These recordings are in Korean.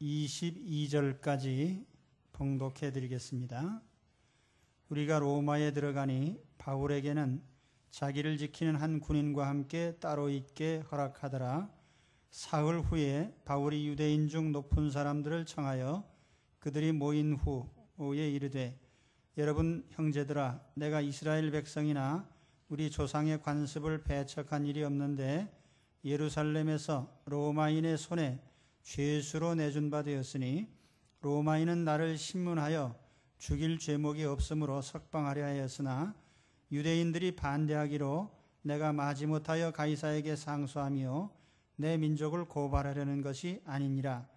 22절까지 봉독해 드리겠습니다. 우리가 로마에 들어가니 바울에게는 자기를 지키는 한 군인과 함께 따로 있게 허락하더라. 사흘 후에 바울이 유대인 중 높은 사람들을 청하여 그들이 모인 후에 이르되, 여러분 형제들아, 내가 이스라엘 백성이나 우리 조상의 관습을 배척한 일이 없는데 예루살렘에서 로마인의 손에 죄수로 내준 바 되었으니 로마인은 나를 신문하여 죽일 죄목이 없으므로 석방하려 하였으나 유대인들이 반대하기로 내가 마지못하여 가이사에게 상소하며 내 민족을 고발하려는 것이 아니니라.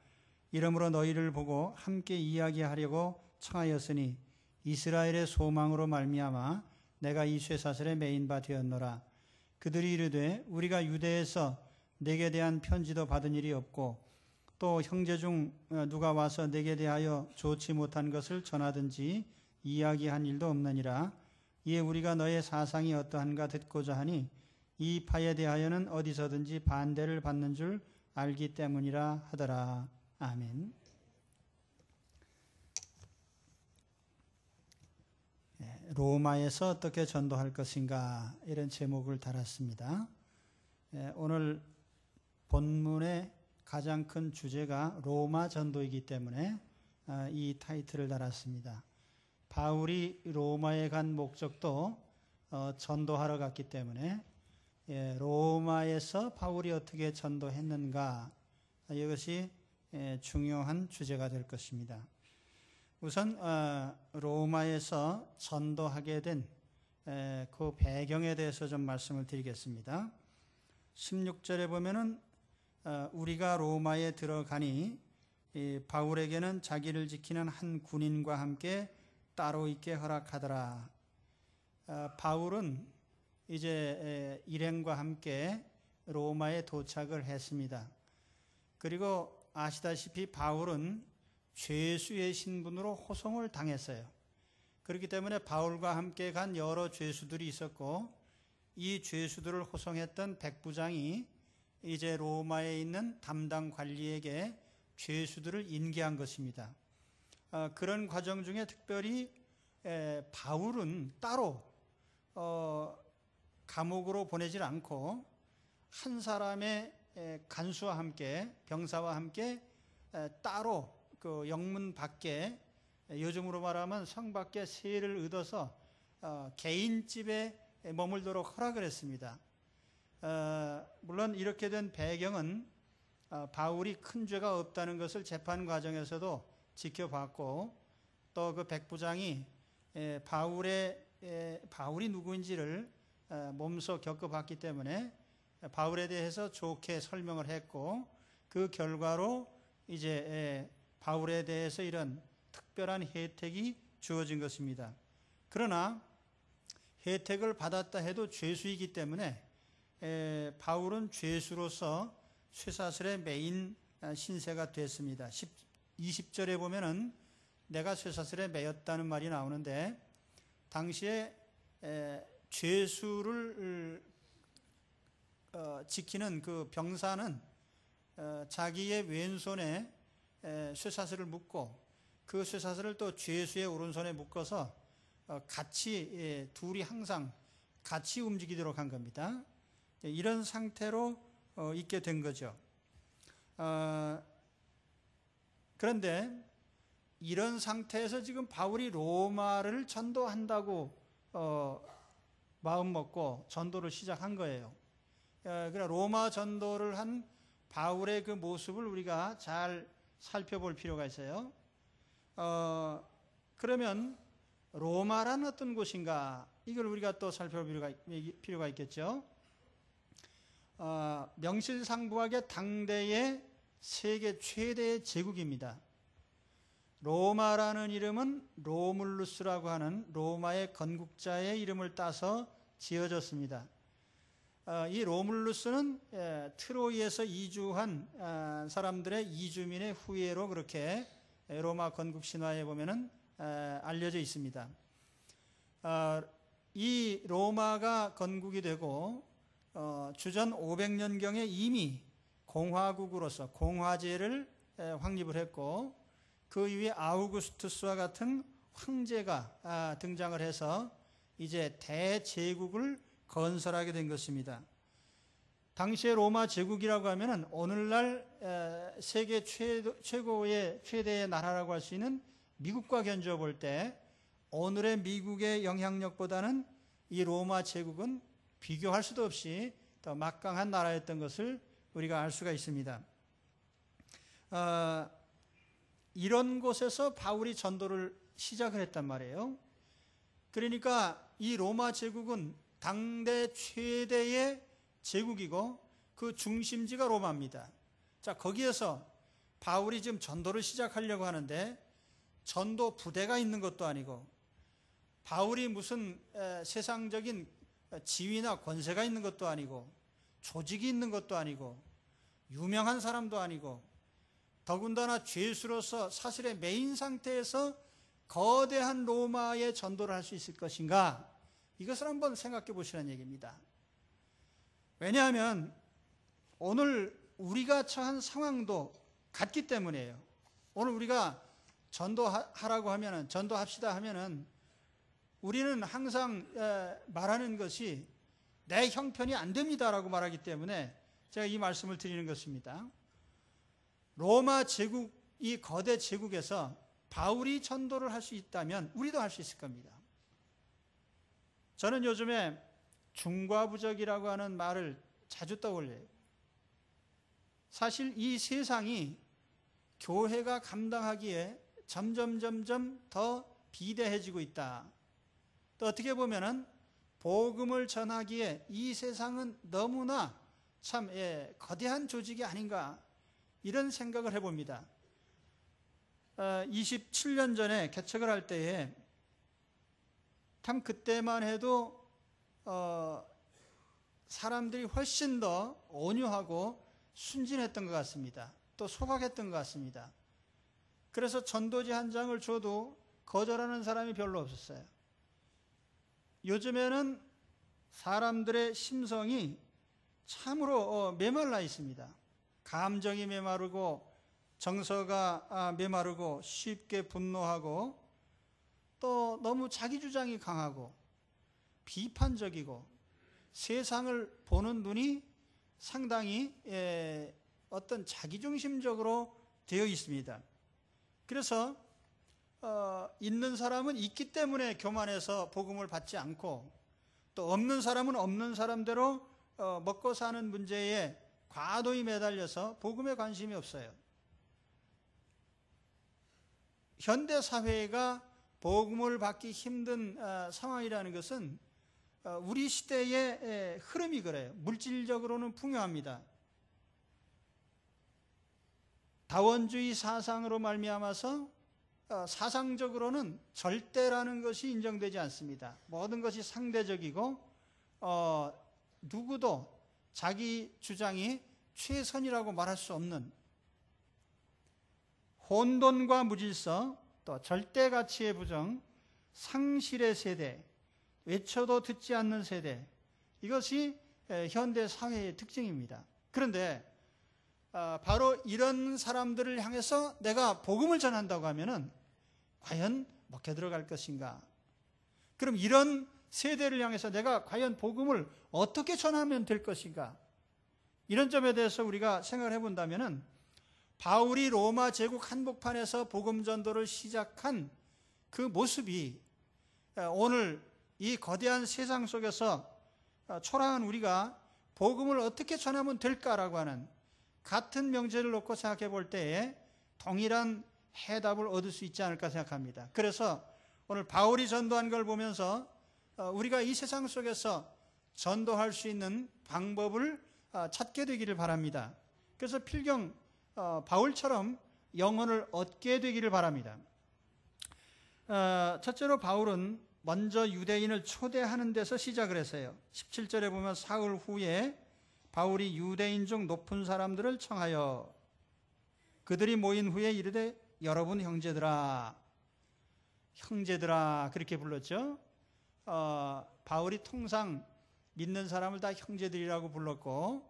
이러므로 너희를 보고 함께 이야기하려고 청하였으니 이스라엘의 소망으로 말미암아 내가 이 쇠사슬에 매인 바 되었노라. 그들이 이르되, 우리가 유대에서 내게 대한 편지도 받은 일이 없고 또 형제 중 누가 와서 내게 대하여 좋지 못한 것을 전하든지 이야기한 일도 없느니라. 이에 우리가 너의 사상이 어떠한가 듣고자 하니 이 파에 대하여는 어디서든지 반대를 받는 줄 알기 때문이라 하더라. 아멘. 로마에서 어떻게 전도할 것인가, 이런 제목을 달았습니다. 오늘 본문의 가장 큰 주제가 로마 전도이기 때문에 이 타이틀을 달았습니다. 바울이 로마에 간 목적도 전도하러 갔기 때문에 로마에서 바울이 어떻게 전도했는가, 이것이 중요한 주제가 될 것입니다. 우선 로마에서 전도하게 된 그 배경에 대해서 좀 말씀을 드리겠습니다. 16절에 보면은 우리가 로마에 들어가니 바울에게는 자기를 지키는 한 군인과 함께 따로 있게 허락하더라. 바울은 이제 일행과 함께 로마에 도착을 했습니다. 그리고 아시다시피 바울은 죄수의 신분으로 호송을 당했어요. 그렇기 때문에 바울과 함께 간 여러 죄수들이 있었고, 이 죄수들을 호송했던 백부장이 이제 로마에 있는 담당 관리에게 죄수들을 인계한 것입니다. 그런 과정 중에 특별히 바울은 따로 감옥으로 보내질 않고 한 사람의 간수와 함께, 병사와 함께 따로 그 영문 밖에, 요즘으로 말하면 성 밖에 세를 얻어서 개인집에 머물도록 허락을 했습니다. 물론 이렇게 된 배경은 바울이 큰 죄가 없다는 것을 재판 과정에서도 지켜봤고, 또 그 백부장이 바울이 누구인지를 몸소 겪어봤기 때문에 바울에 대해서 좋게 설명을 했고, 그 결과로 이제 바울에 대해서 이런 특별한 혜택이 주어진 것입니다. 그러나 혜택을 받았다 해도 죄수이기 때문에 바울은 죄수로서 쇠사슬에 매인 신세가 됐습니다. 20절에 보면은 내가 쇠사슬에 매였다는 말이 나오는데, 당시에 죄수를 지키는 그 병사는 자기의 왼손에 쇠사슬을 묶고 그 쇠사슬을 또 죄수의 오른손에 묶어서 같이 둘이 항상 같이 움직이도록 한 겁니다. 이런 상태로 있게 된 거죠. 그런데 이런 상태에서 지금 바울이 로마를 전도한다고 마음 먹고 전도를 시작한 거예요. 그러나 로마 전도를 한 바울의 그 모습을 우리가 잘 살펴볼 필요가 있어요. 그러면 로마란 어떤 곳인가, 이걸 우리가 또 살펴볼 필요가 있겠죠. 명실상부하게 당대의 세계 최대의 제국입니다. 로마라는 이름은 로물루스라고 하는 로마의 건국자의 이름을 따서 지어졌습니다. 이 로물루스는 트로이에서 이주한 사람들의 이주민의 후예로 그렇게 로마 건국 신화에 보면은 알려져 있습니다. 이 로마가 건국이 되고 주전 500년경에 이미 공화국으로서 공화제를 확립을 했고, 그 이후에 아우구스투스와 같은 황제가 등장을 해서 이제 대제국을 건설하게 된 것입니다. 당시의 로마 제국이라고 하면은 오늘날 세계 최대의 나라라고 할 수 있는 미국과 견주어 볼 때 오늘의 미국의 영향력보다는 이 로마 제국은 비교할 수도 없이 더 막강한 나라였던 것을 우리가 알 수가 있습니다. 이런 곳에서 바울이 전도를 시작을 했단 말이에요. 그러니까 이 로마 제국은 당대 최대의 제국이고 그 중심지가 로마입니다. 자, 거기에서 바울이 지금 전도를 시작하려고 하는데 전도 부대가 있는 것도 아니고 바울이 무슨 세상적인 지위나 권세가 있는 것도 아니고 조직이 있는 것도 아니고 유명한 사람도 아니고 더군다나 죄수로서 사실의 메인 상태에서 거대한 로마의 전도를 할 수 있을 것인가? 이것을 한번 생각해 보시라는 얘기입니다. 왜냐하면 오늘 우리가 처한 상황도 같기 때문이에요. 오늘 우리가 전도하라고 하면은, 전도합시다 하면은 우리는 항상 말하는 것이 내 형편이 안 됩니다라고 말하기 때문에 제가 이 말씀을 드리는 것입니다. 로마 제국, 이 거대 제국에서 바울이 전도를 할 수 있다면 우리도 할 수 있을 겁니다. 저는 요즘에 중과부적이라고 하는 말을 자주 떠올려요. 사실 이 세상이 교회가 감당하기에 점점 더 비대해지고 있다. 또 어떻게 보면은 복음을 전하기에 이 세상은 너무나 참 거대한 조직이 아닌가, 이런 생각을 해봅니다. 27년 전에 개척을 할 때에 참 그때만 해도 사람들이 훨씬 더 온유하고 순진했던 것 같습니다. 또 소박했던 것 같습니다. 그래서 전도지 한 장을 줘도 거절하는 사람이 별로 없었어요. 요즘에는 사람들의 심성이 참으로 메말라 있습니다. 감정이 메마르고 정서가 메마르고 쉽게 분노하고 또 너무 자기 주장이 강하고 비판적이고 세상을 보는 눈이 상당히 어떤 자기중심적으로 되어 있습니다. 그래서 있는 사람은 있기 때문에 교만해서 복음을 받지 않고 또 없는 사람은 없는 사람대로 먹고 사는 문제에 과도히 매달려서 복음에 관심이 없어요. 현대 사회가 복음을 받기 힘든 상황이라는 것은 우리 시대의 흐름이 그래요. 물질적으로는 풍요합니다. 다원주의 사상으로 말미암아서 사상적으로는 절대라는 것이 인정되지 않습니다. 모든 것이 상대적이고 누구도 자기 주장이 최선이라고 말할 수 없는 혼돈과 무질서, 또 절대가치의 부정, 상실의 세대, 외쳐도 듣지 않는 세대, 이것이 현대 사회의 특징입니다. 그런데 바로 이런 사람들을 향해서 내가 복음을 전한다고 하면은 과연 먹혀 들어갈 것인가? 그럼 이런 세대를 향해서 내가 과연 복음을 어떻게 전하면 될 것인가? 이런 점에 대해서 우리가 생각을 해본다면은 바울이 로마 제국 한복판에서 복음 전도를 시작한 그 모습이 오늘 이 거대한 세상 속에서 초라한 우리가 복음을 어떻게 전하면 될까라고 하는 같은 명제를 놓고 생각해 볼 때에 동일한 해답을 얻을 수 있지 않을까 생각합니다. 그래서 오늘 바울이 전도한 걸 보면서 우리가 이 세상 속에서 전도할 수 있는 방법을 찾게 되기를 바랍니다. 그래서 필경 바울처럼 영혼을 얻게 되기를 바랍니다. 첫째로 바울은 먼저 유대인을 초대하는 데서 시작을 했어요. 17절에 보면 사흘 후에 바울이 유대인 중 높은 사람들을 청하여 그들이 모인 후에 이르되 여러분 형제들아 그렇게 불렀죠. 바울이 통상 믿는 사람을 다 형제들이라고 불렀고,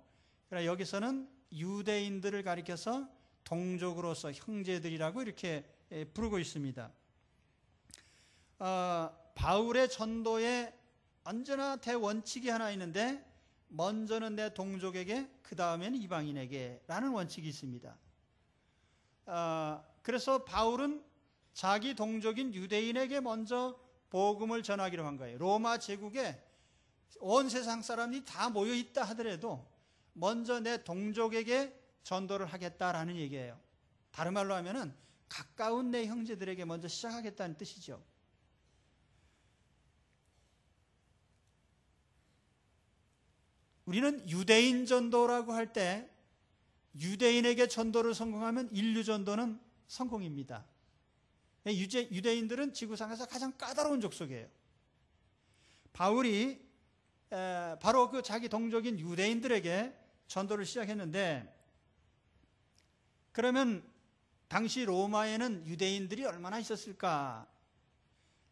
그러나 여기서는 유대인들을 가리켜서 동족으로서 형제들이라고 이렇게 부르고 있습니다. 바울의 전도에 언제나 대원칙이 하나 있는데 먼저는 내 동족에게 그 다음에는 이방인에게 라는 원칙이 있습니다. 그래서 바울은 자기 동족인 유대인에게 먼저 복음을 전하기로 한 거예요. 로마 제국에 온 세상 사람들이 다 모여 있다 하더라도 먼저 내 동족에게 전도를 하겠다라는 얘기예요. 다른 말로 하면은 가까운 내 형제들에게 먼저 시작하겠다는 뜻이죠. 우리는 유대인 전도라고 할 때 유대인에게 전도를 성공하면 인류 전도는 성공입니다. 유대인들은 지구상에서 가장 까다로운 족속이에요. 바울이 바로 그 자기 동족인 유대인들에게 전도를 시작했는데, 그러면 당시 로마에는 유대인들이 얼마나 있었을까?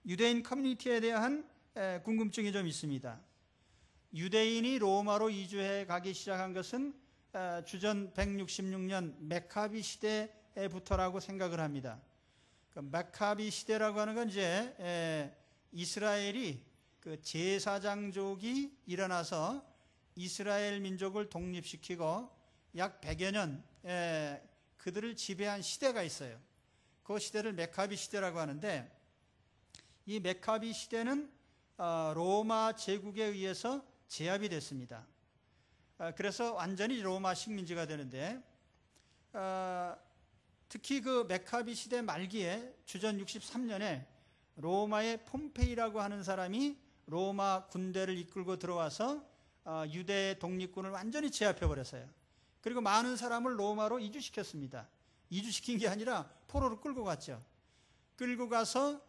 유대인 커뮤니티에 대한 궁금증이 좀 있습니다. 유대인이 로마로 이주해 가기 시작한 것은 주전 166년 메카비 시대부터라고 생각을 합니다. 그 메카비 시대라고 하는 건 이제 이스라엘이 그 제사장족이 일어나서 이스라엘 민족을 독립시키고 약 100여 년 그들을 지배한 시대가 있어요. 그 시대를 메카비 시대라고 하는데, 이 메카비 시대는 로마 제국에 의해서 제압이 됐습니다. 그래서 완전히 로마 식민지가 되는데, 특히 그 메카비 시대 말기에 주전 63년에 로마의 폼페이라고 하는 사람이 로마 군대를 이끌고 들어와서 유대 독립군을 완전히 제압해버렸어요. 그리고 많은 사람을 로마로 이주시켰습니다. 이주시킨 게 아니라 포로로 끌고 갔죠. 끌고 가서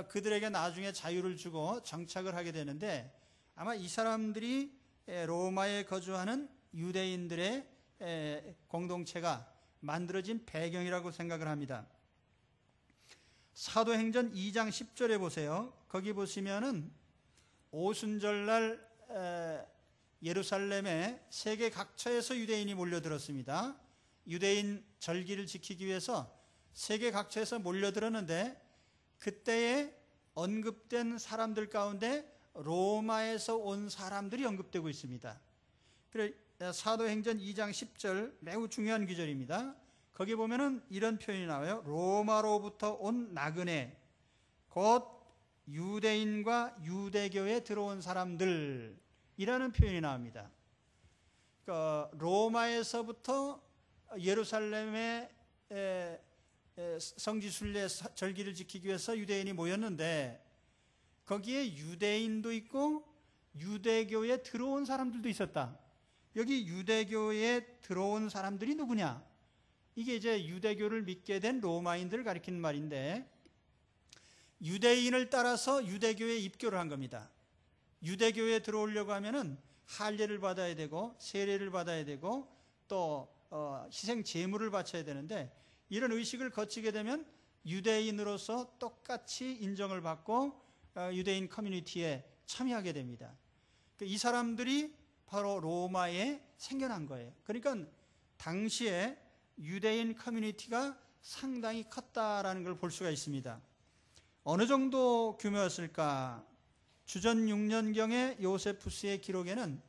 그들에게 나중에 자유를 주고 정착을 하게 되는데, 아마 이 사람들이 로마에 거주하는 유대인들의 공동체가 만들어진 배경이라고 생각을 합니다. 사도행전 2장 10절에 보세요. 거기 보시면은 오순절날 예루살렘에 세계 각처에서 유대인이 몰려들었습니다. 유대인 절기를 지키기 위해서 세계 각처에서 몰려들었는데, 그때에 언급된 사람들 가운데 로마에서 온 사람들이 언급되고 있습니다. 그래, 사도행전 2장 10절 매우 중요한 구절입니다. 거기 보면은 이런 표현이 나와요. 로마로부터 온 나그네, 곧 유대인과 유대교에 들어온 사람들, 이라는 표현이 나옵니다. 그러니까 로마에서부터 예루살렘의 성지순례 절기를 지키기 위해서 유대인이 모였는데, 거기에 유대인도 있고 유대교에 들어온 사람들도 있었다. 여기 유대교에 들어온 사람들이 누구냐? 이게 이제 유대교를 믿게 된 로마인들을 가리키는 말인데, 유대인을 따라서 유대교에 입교를 한 겁니다. 유대교에 들어오려고 하면은 할례를 받아야 되고 세례를 받아야 되고 또 희생 제물을 바쳐야 되는데, 이런 의식을 거치게 되면 유대인으로서 똑같이 인정을 받고 유대인 커뮤니티에 참여하게 됩니다. 이 사람들이 바로 로마에 생겨난 거예요. 그러니까 당시에 유대인 커뮤니티가 상당히 컸다라는 걸 볼 수가 있습니다. 어느 정도 규모였을까? 주전 6년경의 요세푸스의 기록에는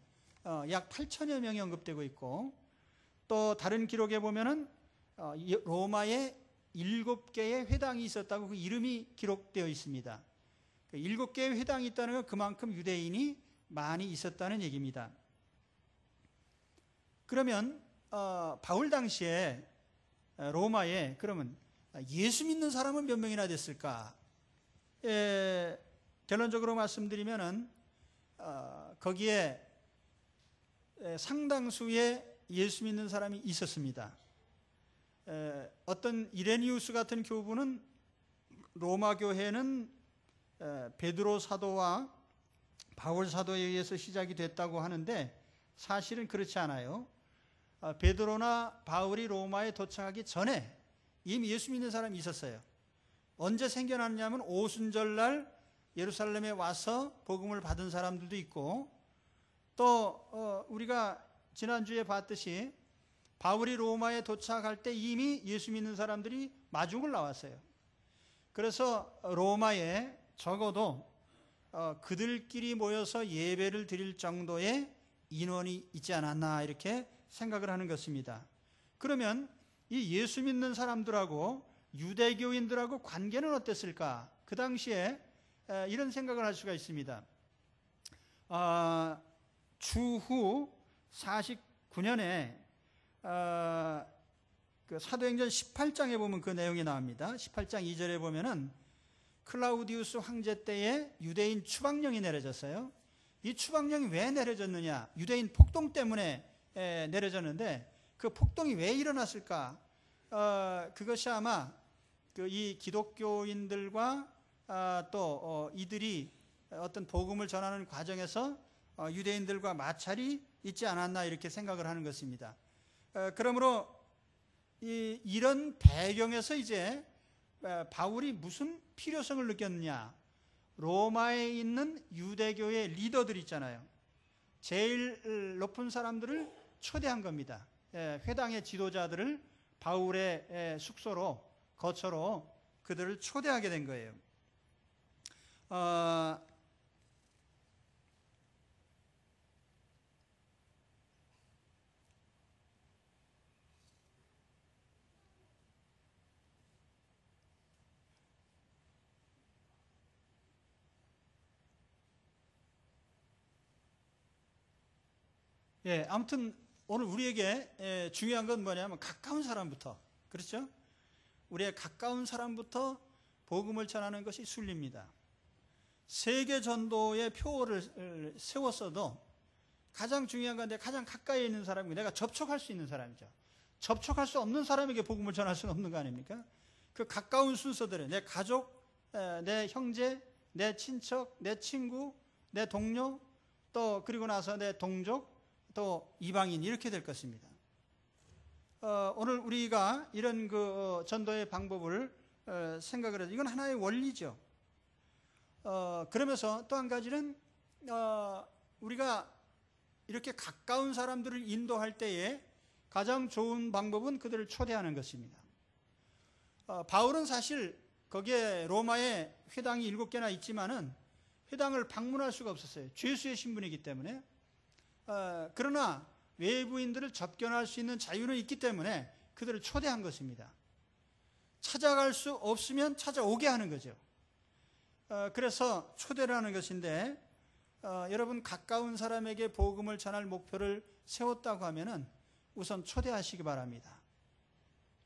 약 8천여 명이 언급되고 있고, 또 다른 기록에 보면은 로마에 7개의 회당이 있었다고 그 이름이 기록되어 있습니다. 7개의 회당이 있다는 건 그만큼 유대인이 많이 있었다는 얘기입니다. 그러면 바울 당시에 로마에 그러면 예수 믿는 사람은 몇 명이나 됐을까? 결론적으로 말씀드리면은 거기에 상당수의 예수 믿는 사람이 있었습니다. 어떤 이레니우스 같은 교부는 로마 교회는 베드로 사도와 바울 사도에 의해서 시작이 됐다고 하는데, 사실은 그렇지 않아요. 베드로나 바울이 로마에 도착하기 전에 이미 예수 믿는 사람이 있었어요. 언제 생겨났냐면 오순절날 예루살렘에 와서 복음을 받은 사람들도 있고, 또 우리가 지난주에 봤듯이 바울이 로마에 도착할 때 이미 예수 믿는 사람들이 마중을 나왔어요. 그래서 로마에 적어도 그들끼리 모여서 예배를 드릴 정도의 인원이 있지 않았나 이렇게 생각을 하는 것입니다. 그러면 이 예수 믿는 사람들하고 유대교인들하고 관계는 어땠을까? 그 당시에 이런 생각을 할 수가 있습니다. 주후 49년에 그 사도행전 18장에 보면 그 내용이 나옵니다. 18장 2절에 보면은 클라우디우스 황제 때에 유대인 추방령이 내려졌어요. 이 추방령이 왜 내려졌느냐? 유대인 폭동 때문에 내려졌는데 그 폭동이 왜 일어났을까? 그것이 아마 이 기독교인들과 또 이들이 어떤 복음을 전하는 과정에서 유대인들과 마찰이 있지 않았나 이렇게 생각을 하는 것입니다. 그러므로 이런 배경에서 이제 바울이 무슨 필요성을 느꼈느냐? 로마에 있는 유대교의 리더들 있잖아요. 제일 높은 사람들을 초대한 겁니다. 회당의 지도자들을 바울의 숙소로 거처로 그들을 초대하게 된 거예요. 아무튼 오늘 우리에게 중요한 건 뭐냐면 가까운 사람부터, 그렇죠? 우리의 가까운 사람부터 복음을 전하는 것이 순리입니다. 세계 전도의 표를 세웠어도 가장 중요한 건데 가장 가까이 있는 사람이고 내가 접촉할 수 있는 사람이죠. 접촉할 수 없는 사람에게 복음을 전할 수는 없는 거 아닙니까? 그 가까운 순서들은 내 가족, 내 형제, 내 친척, 내 친구, 내 동료, 또 그리고 나서 내 동족, 또 이방인 이렇게 될 것입니다. 오늘 우리가 이런 그 전도의 방법을 생각을 해서 이건 하나의 원리죠. 그러면서 또 한 가지는 우리가 이렇게 가까운 사람들을 인도할 때에 가장 좋은 방법은 그들을 초대하는 것입니다. 바울은 사실 거기에 로마에 회당이 7개나 있지만은 회당을 방문할 수가 없었어요. 죄수의 신분이기 때문에. 그러나 외부인들을 접견할 수 있는 자유는 있기 때문에 그들을 초대한 것입니다. 찾아갈 수 없으면 찾아오게 하는 거죠. 그래서 초대를 하는 것인데 여러분 가까운 사람에게 복음을 전할 목표를 세웠다고 하면은 우선 초대하시기 바랍니다.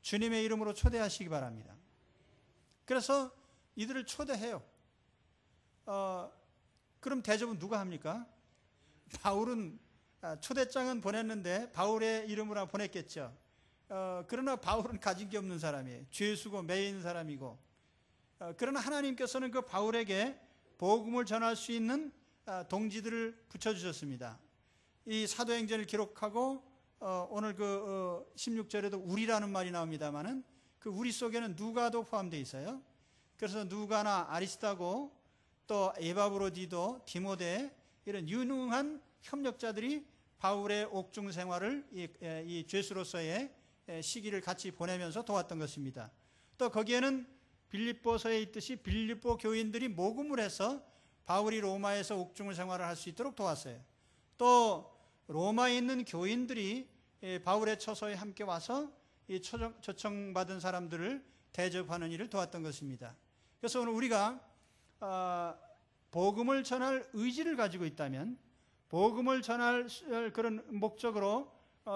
주님의 이름으로 초대하시기 바랍니다. 그래서 이들을 초대해요. 그럼 대접은 누가 합니까? 바울은 초대장은 보냈는데 바울의 이름으로 보냈겠죠. 그러나 바울은 가진 게 없는 사람이에요. 죄수고 매인 사람이고. 그러나 하나님께서는 그 바울에게 복음을 전할 수 있는 동지들을 붙여주셨습니다. 이 사도행전을 기록하고 오늘 그 16절에도 우리라는 말이 나옵니다만은 그 우리 속에는 누가도 포함되어 있어요. 그래서 누가나 아리스타고 또 에바브로디도 디모데 이런 유능한 협력자들이 바울의 옥중 생활을 이 죄수로서의 시기를 같이 보내면서 도왔던 것입니다. 또 거기에는 빌립보서에 있듯이 빌립보 교인들이 모금을 해서 바울이 로마에서 옥중 생활을 할 수 있도록 도왔어요. 또 로마에 있는 교인들이 바울의 처소에 함께 와서 이 초청받은 사람들을 대접하는 일을 도왔던 것입니다. 그래서 오늘 우리가 복음을 전할 의지를 가지고 있다면, 복음을 전할 그런 목적으로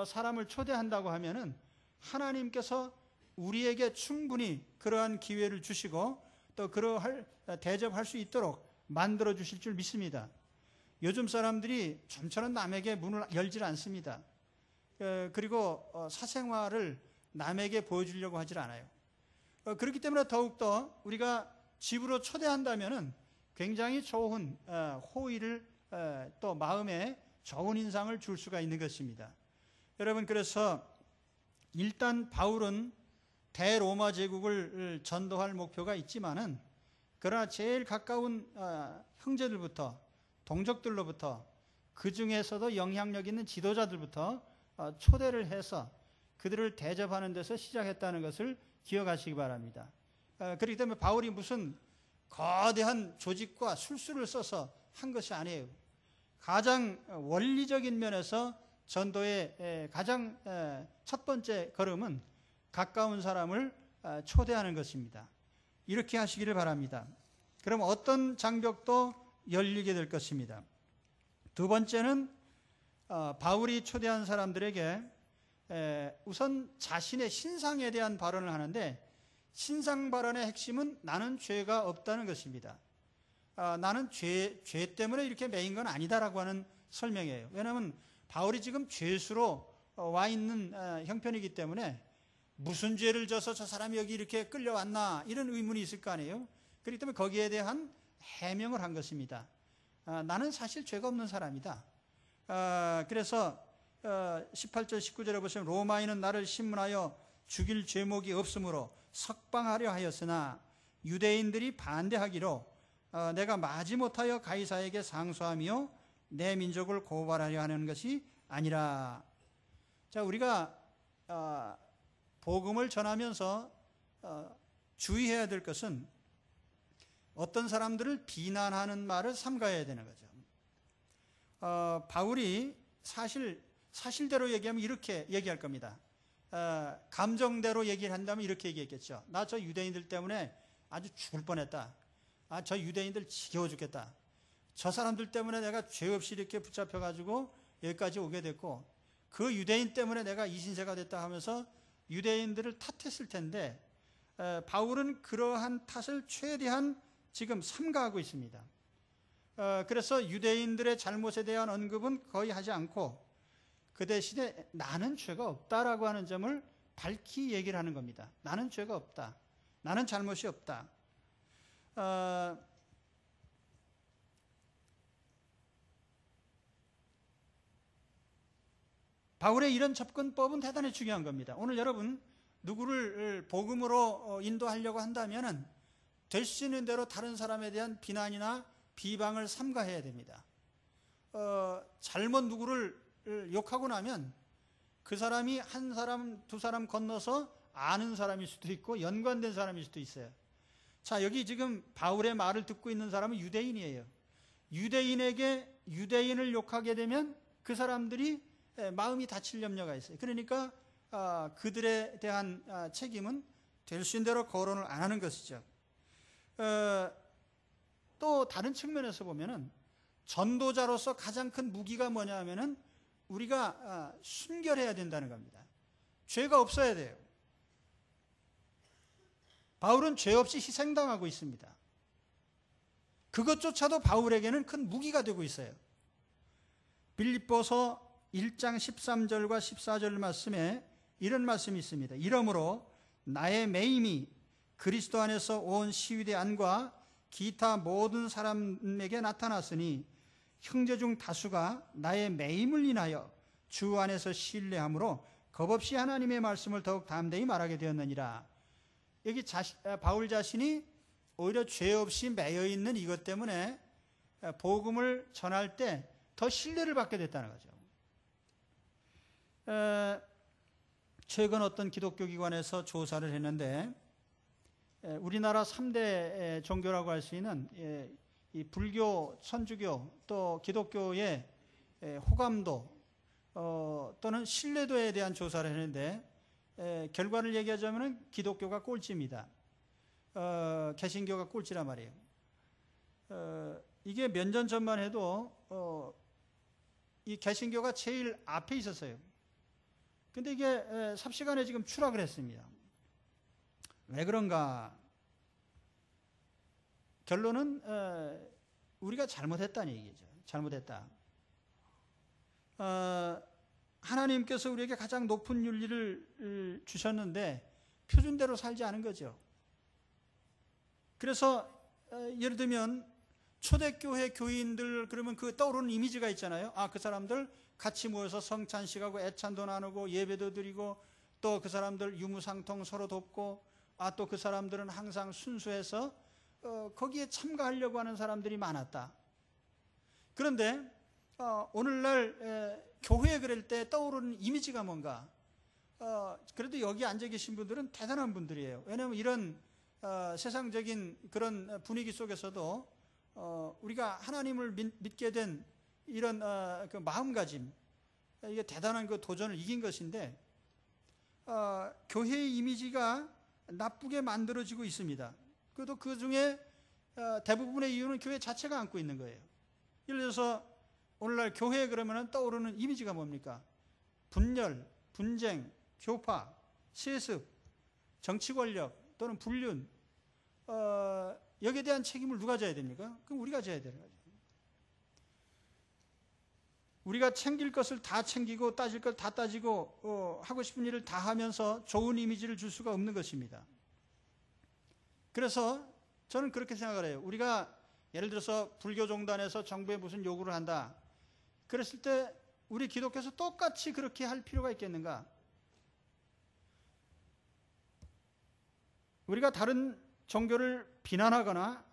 사람을 초대한다고 하면은 하나님께서 우리에게 충분히 그러한 기회를 주시고 또 그러할 대접할 수 있도록 만들어 주실 줄 믿습니다. 요즘 사람들이 좀처럼 남에게 문을 열질 않습니다. 그리고 사생활을 남에게 보여주려고 하질 않아요. 그렇기 때문에 더욱더 우리가 집으로 초대한다면은 굉장히 좋은 호의를 또 마음에 좋은 인상을 줄 수가 있는 것입니다. 여러분, 그래서 일단 바울은 대로마 제국을 전도할 목표가 있지만은 그러나 제일 가까운 형제들부터, 동족들로부터, 그 중에서도 영향력 있는 지도자들부터 초대를 해서 그들을 대접하는 데서 시작했다는 것을 기억하시기 바랍니다. 그렇기 때문에 바울이 무슨 거대한 조직과 술수를 써서 한 것이 아니에요. 가장 원리적인 면에서 전도의 가장 첫 번째 걸음은 가까운 사람을 초대하는 것입니다. 이렇게 하시기를 바랍니다. 그럼 어떤 장벽도 열리게 될 것입니다. 두 번째는 바울이 초대한 사람들에게 우선 자신의 신상에 대한 발언을 하는데, 신상 발언의 핵심은 나는 죄가 없다는 것입니다. 나는 죄 때문에 이렇게 매인 건 아니다라고 하는 설명이에요. 왜냐하면 바울이 지금 죄수로 와 있는 형편이기 때문에 무슨 죄를 져서 저 사람이 여기 이렇게 끌려왔나 이런 의문이 있을 거 아니에요. 그렇기 때문에 거기에 대한 해명을 한 것입니다. 나는 사실 죄가 없는 사람이다. 그래서 18절 19절에 보시면 로마인은 나를 신문하여 죽일 죄목이 없으므로 석방하려 하였으나 유대인들이 반대하기로 내가 마지못하여 가이사에게 상소하며 내 민족을 고발하려 하는 것이 아니라. 자, 우리가 복음을 전하면서 주의해야 될 것은 어떤 사람들을 비난하는 말을 삼가해야 되는 거죠. 바울이 사실대로 얘기하면 이렇게 얘기할 겁니다. 감정대로 얘기를 한다면 이렇게 얘기했겠죠. 나 저 유대인들 때문에 아주 죽을 뻔했다. 저 유대인들 지겨워 죽겠다. 저 사람들 때문에 내가 죄 없이 이렇게 붙잡혀가지고 여기까지 오게 됐고, 그 유대인 때문에 내가 이신세가 됐다 하면서 유대인들을 탓했을 텐데, 바울은 그러한 탓을 최대한 지금 삼가하고 있습니다. 그래서 유대인들의 잘못에 대한 언급은 거의 하지 않고 그 대신에 나는 죄가 없다라고 하는 점을 밝히 얘기를 하는 겁니다. 나는 죄가 없다. 나는 잘못이 없다. 바울의 이런 접근법은 대단히 중요한 겁니다. 오늘 여러분 누구를 복음으로 인도하려고 한다면 될 수 있는 대로 다른 사람에 대한 비난이나 비방을 삼가해야 됩니다. 잘못 누구를 욕하고 나면 그 사람이 한 사람, 두 사람 건너서 아는 사람일 수도 있고 연관된 사람일 수도 있어요. 자, 여기 지금 바울의 말을 듣고 있는 사람은 유대인이에요. 유대인에게 유대인을 욕하게 되면 그 사람들이 마음이 다칠 염려가 있어요. 그러니까 그들에 대한 책임은 될 수 있는 대로 거론을 안 하는 것이죠. 또 다른 측면에서 보면은 전도자로서 가장 큰 무기가 뭐냐 하면은 우리가 순결해야 된다는 겁니다. 죄가 없어야 돼요. 바울은 죄 없이 희생당하고 있습니다. 그것조차도 바울에게는 큰 무기가 되고 있어요. 빌립보서 1장 13절과 14절 말씀에 이런 말씀이 있습니다. 이러므로 나의 매임이 그리스도 안에서 온 시위대 안과 기타 모든 사람에게 나타났으니 형제 중 다수가 나의 매임을 인하여 주 안에서 신뢰함으로 겁없이 하나님의 말씀을 더욱 담대히 말하게 되었느니라. 여기 바울 자신이 오히려 죄 없이 매여 있는 이것 때문에 복음을 전할 때 더 신뢰를 받게 됐다는 거죠. 최근 어떤 기독교 기관에서 조사를 했는데 우리나라 3대 종교라고 할 수 있는 이 불교, 천주교 또 기독교의 호감도 또는 신뢰도에 대한 조사를 했는데 결과를 얘기하자면 기독교가 꼴찌입니다. 개신교가 꼴찌란 말이에요. 이게 몇 년 전만 해도 이 개신교가 제일 앞에 있었어요. 근데 이게 삽시간에 지금 추락을 했습니다. 왜 그런가? 결론은 우리가 잘못했다는 얘기죠. 잘못했다. 하나님께서 우리에게 가장 높은 윤리를 주셨는데 표준대로 살지 않은 거죠. 그래서 예를 들면 초대교회 교인들 그러면 그 떠오르는 이미지가 있잖아요. 그 사람들 같이 모여서 성찬식하고 애찬도 나누고 예배도 드리고 또 그 사람들 유무상통 서로 돕고 또 그 사람들은 항상 순수해서 거기에 참가하려고 하는 사람들이 많았다. 그런데 오늘날 교회에 그럴 때 떠오르는 이미지가 뭔가? 그래도 여기 앉아 계신 분들은 대단한 분들이에요. 왜냐하면 이런 세상적인 그런 분위기 속에서도 우리가 하나님을 믿게 된 이런 그 마음가짐, 이게 대단한 그 도전을 이긴 것인데, 교회의 이미지가 나쁘게 만들어지고 있습니다. 그래도 그 중에 대부분의 이유는 교회 자체가 안고 있는 거예요. 예를 들어서 오늘날 교회에 그러면 떠오르는 이미지가 뭡니까? 분열, 분쟁, 교파, 세습, 정치 권력 또는 불륜, 여기에 대한 책임을 누가 져야 됩니까? 그럼 우리가 져야 되는 거죠. 우리가 챙길 것을 다 챙기고 따질 걸 다 따지고 하고 싶은 일을 다 하면서 좋은 이미지를 줄 수가 없는 것입니다. 그래서 저는 그렇게 생각을 해요. 우리가 예를 들어서 불교종단에서 정부에 무슨 요구를 한다. 그랬을 때 우리 기독교에서 똑같이 그렇게 할 필요가 있겠는가? 우리가 다른 종교를 비난하거나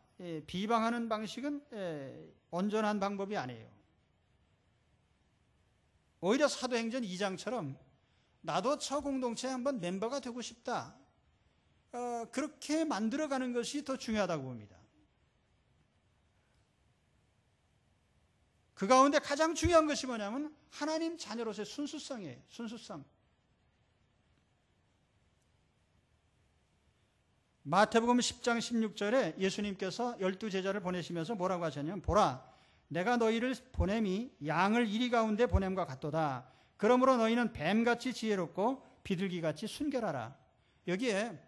비방하는 방식은 온전한 방법이 아니에요. 오히려 사도행전 2장처럼 나도 저 공동체에 한번 멤버가 되고 싶다. 그렇게 만들어가는 것이 더 중요하다고 봅니다. 그 가운데 가장 중요한 것이 뭐냐면 하나님 자녀로서의 순수성이에요. 순수성. 마태복음 10장 16절에 예수님께서 12제자를 보내시면서 뭐라고 하셨냐면, 보라, 내가 너희를 보냄이 양을 이리 가운데 보냄과 같도다. 그러므로 너희는 뱀같이 지혜롭고 비둘기같이 순결하라. 여기에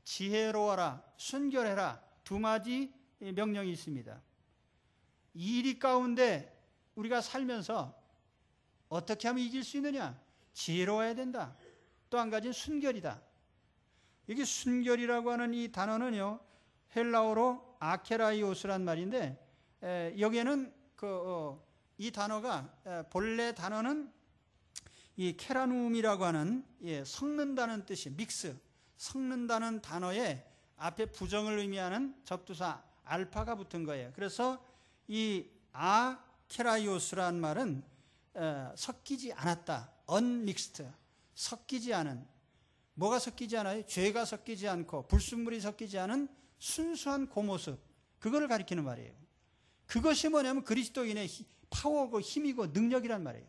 지혜로워라, 순결해라 두 마디 명령이 있습니다. 이 일 가운데 우리가 살면서 어떻게 하면 이길 수 있느냐? 지혜로워야 된다. 또 한 가지는 순결이다. 여기 순결이라고 하는 이 단어는요, 헬라어로 아케라이오스란 말인데, 여기에는 이 단어가 본래 단어는 이 케라눔이라고 하는 섞는다는 뜻이 믹스, 섞는다는 단어에 앞에 부정을 의미하는 접두사 알파가 붙은 거예요. 그래서 이 아케라이오스란 말은 섞이지 않았다, unmixed, 섞이지 않은, 뭐가 섞이지 않아요? 죄가 섞이지 않고 불순물이 섞이지 않은 순수한 그 모습, 그거를 가리키는 말이에요. 그것이 뭐냐면 그리스도인의 파워고 힘이고 능력이란 말이에요.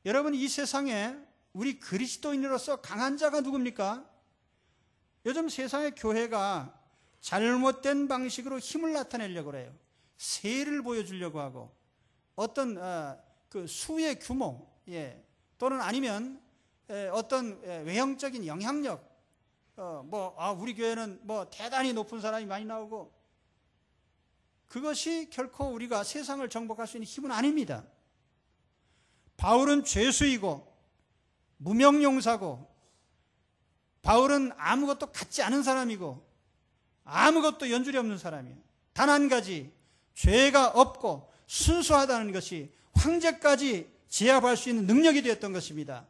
여러분, 이 세상에 우리 그리스도인으로서 강한 자가 누굽니까? 요즘 세상의 교회가 잘못된 방식으로 힘을 나타내려고 그래요. 세를 보여주려고 하고 어떤 그 수의 규모, 또는 아니면 어떤 외형적인 영향력, 우리 교회는 대단히 높은 사람이 많이 나오고, 그것이 결코 우리가 세상을 정복할 수 있는 힘은 아닙니다. 바울은 죄수이고 무명용사고, 바울은 아무것도 갖지 않은 사람이고 아무것도 연줄이 없는 사람이에요. 단 한 가지, 죄가 없고 순수하다는 것이 황제까지 제압할 수 있는 능력이 되었던 것입니다.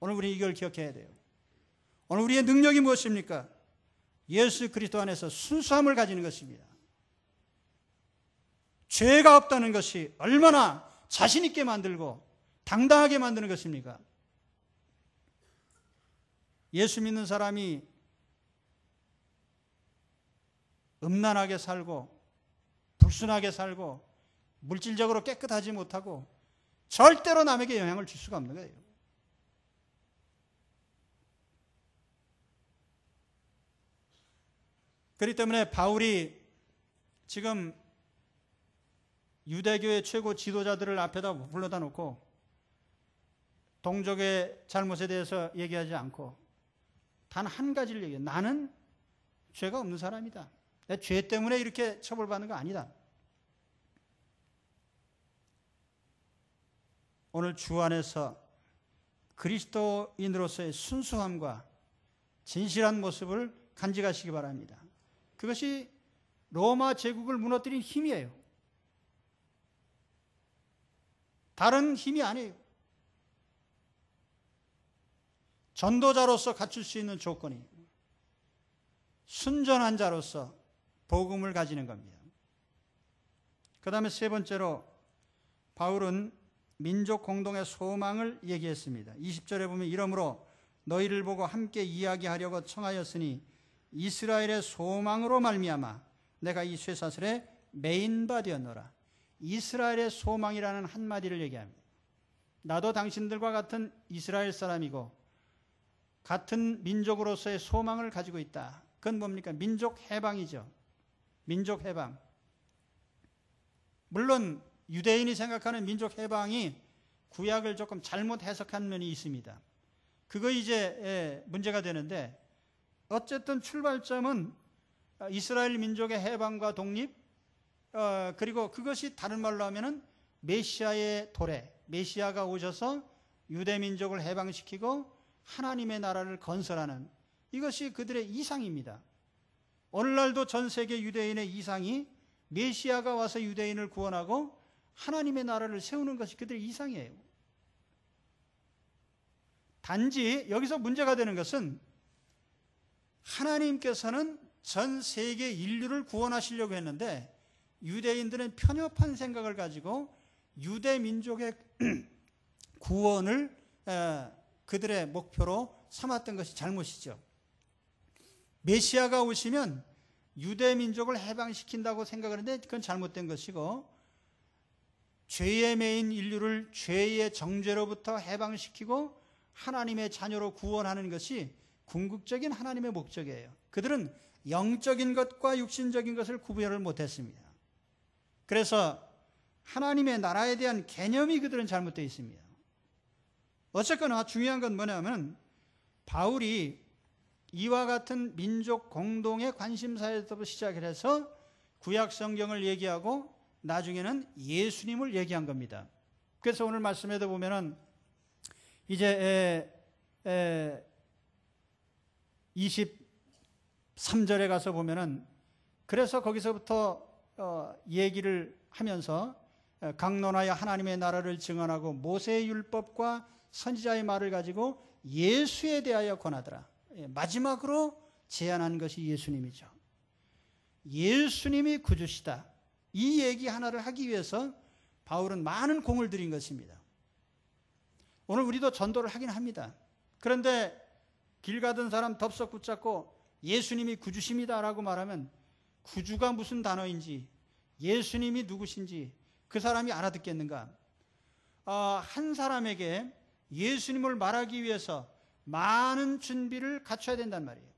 오늘 우리 이걸 기억해야 돼요. 오늘 우리의 능력이 무엇입니까? 예수 그리스도 안에서 순수함을 가지는 것입니다. 죄가 없다는 것이 얼마나 자신 있게 만들고 당당하게 만드는 것입니까? 예수 믿는 사람이 음란하게 살고 불순하게 살고 물질적으로 깨끗하지 못하고 절대로 남에게 영향을 줄 수가 없는 거예요. 그렇기 때문에 바울이 지금 유대교의 최고 지도자들을 앞에다 불러다 놓고 동족의 잘못에 대해서 얘기하지 않고 단 한 가지를 얘기해요. 나는 죄가 없는 사람이다. 내 죄 때문에 이렇게 처벌받는 거 아니다. 오늘 주 안에서 그리스도인으로서의 순수함과 진실한 모습을 간직하시기 바랍니다. 그것이 로마 제국을 무너뜨린 힘이에요. 다른 힘이 아니에요. 전도자로서 갖출 수 있는 조건이 순전한 자로서 복음을 가지는 겁니다. 그 다음에 세 번째로 바울은 민족 공동의 소망을 얘기했습니다. 20절에 보면 이러므로 너희를 보고 함께 이야기하려고 청하였으니 이스라엘의 소망으로 말미암아 내가 이 쇠사슬에 매인 바 되었노라. 이스라엘의 소망이라는 한마디를 얘기합니다. 나도 당신들과 같은 이스라엘 사람이고 같은 민족으로서의 소망을 가지고 있다. 그건 뭡니까? 민족 해방이죠. 민족 해방. 물론 유대인이 생각하는 민족 해방이 구약을 조금 잘못 해석한 면이 있습니다. 그거 이제 문제가 되는데 어쨌든 출발점은 이스라엘 민족의 해방과 독립, 그리고 그것이 다른 말로 하면은 메시아의 도래, 메시아가 오셔서 유대 민족을 해방시키고 하나님의 나라를 건설하는, 이것이 그들의 이상입니다. 오늘날도 전 세계 유대인의 이상이 메시아가 와서 유대인을 구원하고 하나님의 나라를 세우는 것이 그들의 이상이에요. 단지 여기서 문제가 되는 것은 하나님께서는 전 세계 인류를 구원하시려고 했는데 유대인들은 편협한 생각을 가지고 유대 민족의 구원을 그들의 목표로 삼았던 것이 잘못이죠. 메시아가 오시면 유대 민족을 해방시킨다고 생각을 했는데 그건 잘못된 것이고, 죄의 매인 인류를 죄의 정죄로부터 해방시키고 하나님의 자녀로 구원하는 것이 궁극적인 하나님의 목적이에요. 그들은 영적인 것과 육신적인 것을 구별을 못했습니다. 그래서 하나님의 나라에 대한 개념이 그들은 잘못되어 있습니다. 어쨌거나 중요한 건 뭐냐면 바울이 이와 같은 민족 공동의 관심사에서 시작을 해서 구약 성경을 얘기하고 나중에는 예수님을 얘기한 겁니다. 그래서 오늘 말씀에도 보면은 이제 23절에 가서 보면은 그래서 거기서부터 얘기를 하면서 강론하여 하나님의 나라를 증언하고 모세의 율법과 선지자의 말을 가지고 예수에 대하여 권하더라. 마지막으로 제안한 것이 예수님이죠. 예수님이 구주시다. 이 얘기 하나를 하기 위해서 바울은 많은 공을 들인 것입니다. 오늘 우리도 전도를 하긴 합니다. 그런데 길 가던 사람 덥석 붙잡고 예수님이 구주십니다라고 말하면 구주가 무슨 단어인지, 예수님이 누구신지 그 사람이 알아듣겠는가? 한 사람에게 예수님을 말하기 위해서 많은 준비를 갖춰야 된단 말이에요.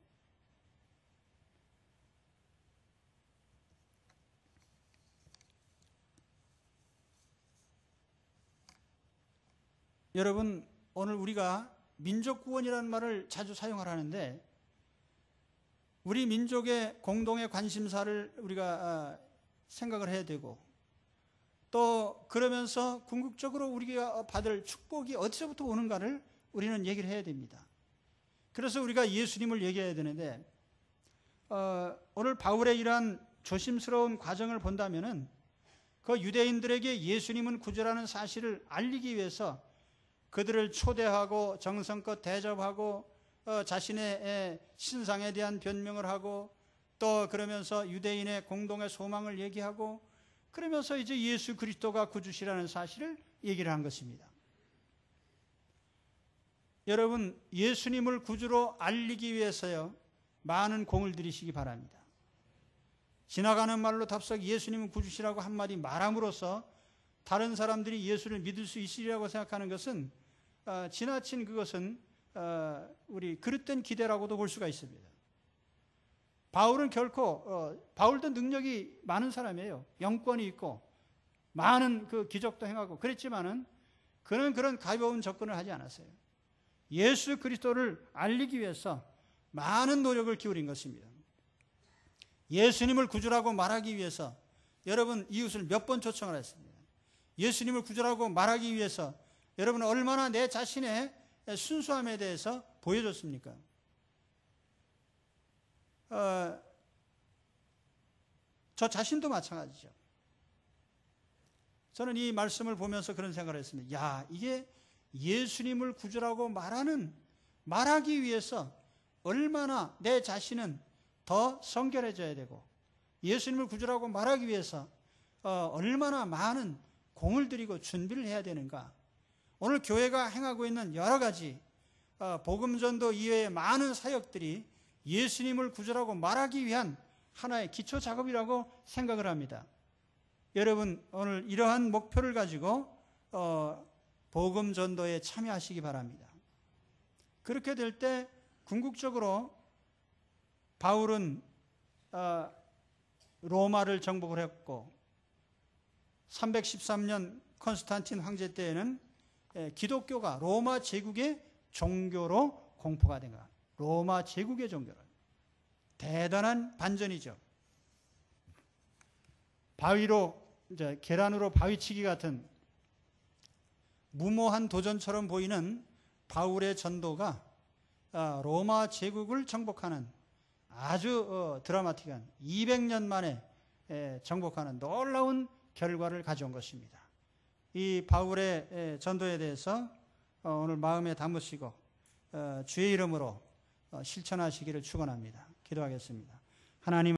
여러분, 오늘 우리가 민족구원이라는 말을 자주 사용하라는데 우리 민족의 공동의 관심사를 우리가 생각을 해야 되고, 또 그러면서 궁극적으로 우리가 받을 축복이 어디서부터 오는가를 우리는 얘기를 해야 됩니다. 그래서 우리가 예수님을 얘기해야 되는데 오늘 바울의 이러한 조심스러운 과정을 본다면은 그 유대인들에게 예수님은 구주라는 사실을 알리기 위해서 그들을 초대하고 정성껏 대접하고 자신의 신상에 대한 변명을 하고, 또 그러면서 유대인의 공동의 소망을 얘기하고, 그러면서 이제 예수 그리스도가 구주시라는 사실을 얘기를 한 것입니다. 여러분, 예수님을 구주로 알리기 위해서요 많은 공을 들이시기 바랍니다. 지나가는 말로 답석 예수님은 구주시라고 한마디 말함으로써 다른 사람들이 예수를 믿을 수 있으리라고 생각하는 것은 지나친 그것은 우리 그릇된 기대라고도 볼 수가 있습니다. 바울은 결코 바울도 능력이 많은 사람이에요. 영권이 있고 많은 그 기적도 행하고 그랬지만은 그는 그런 가벼운 접근을 하지 않았어요. 예수 그리스도를 알리기 위해서 많은 노력을 기울인 것입니다. 예수님을 구주라고 말하기 위해서 여러분 이웃을 몇 번 초청을 했습니다. 예수님을 구주라고 말하기 위해서 여러분은 얼마나 내 자신의 순수함에 대해서 보여줬습니까? 저 자신도 마찬가지죠. 저는 이 말씀을 보면서 그런 생각을 했습니다. 야, 이게 예수님을 구주라고 말하기 위해서 얼마나 내 자신은 더 성결해져야 되고, 예수님을 구주라고 말하기 위해서 얼마나 많은 공을 들이고 준비를 해야 되는가? 오늘 교회가 행하고 있는 여러 가지 복음전도 이외의 많은 사역들이 예수님을 구절하고 말하기 위한 하나의 기초 작업이라고 생각을 합니다. 여러분 오늘 이러한 목표를 가지고 복음전도에 참여하시기 바랍니다. 그렇게 될 때 궁극적으로 바울은 로마를 정복을 했고 313년 콘스탄틴 황제 때에는 기독교가 로마 제국의 종교로 공포가 된 거야. 로마 제국의 종교로. 대단한 반전이죠. 바위로 이제 계란으로 바위치기 같은 무모한 도전처럼 보이는 바울의 전도가 로마 제국을 정복하는 아주 드라마틱한 200년 만에 정복하는 놀라운 결과를 가져온 것입니다. 이 바울의 전도에 대해서 오늘 마음에 담으시고 주의 이름으로 실천하시기를 축원합니다. 기도하겠습니다. 하나님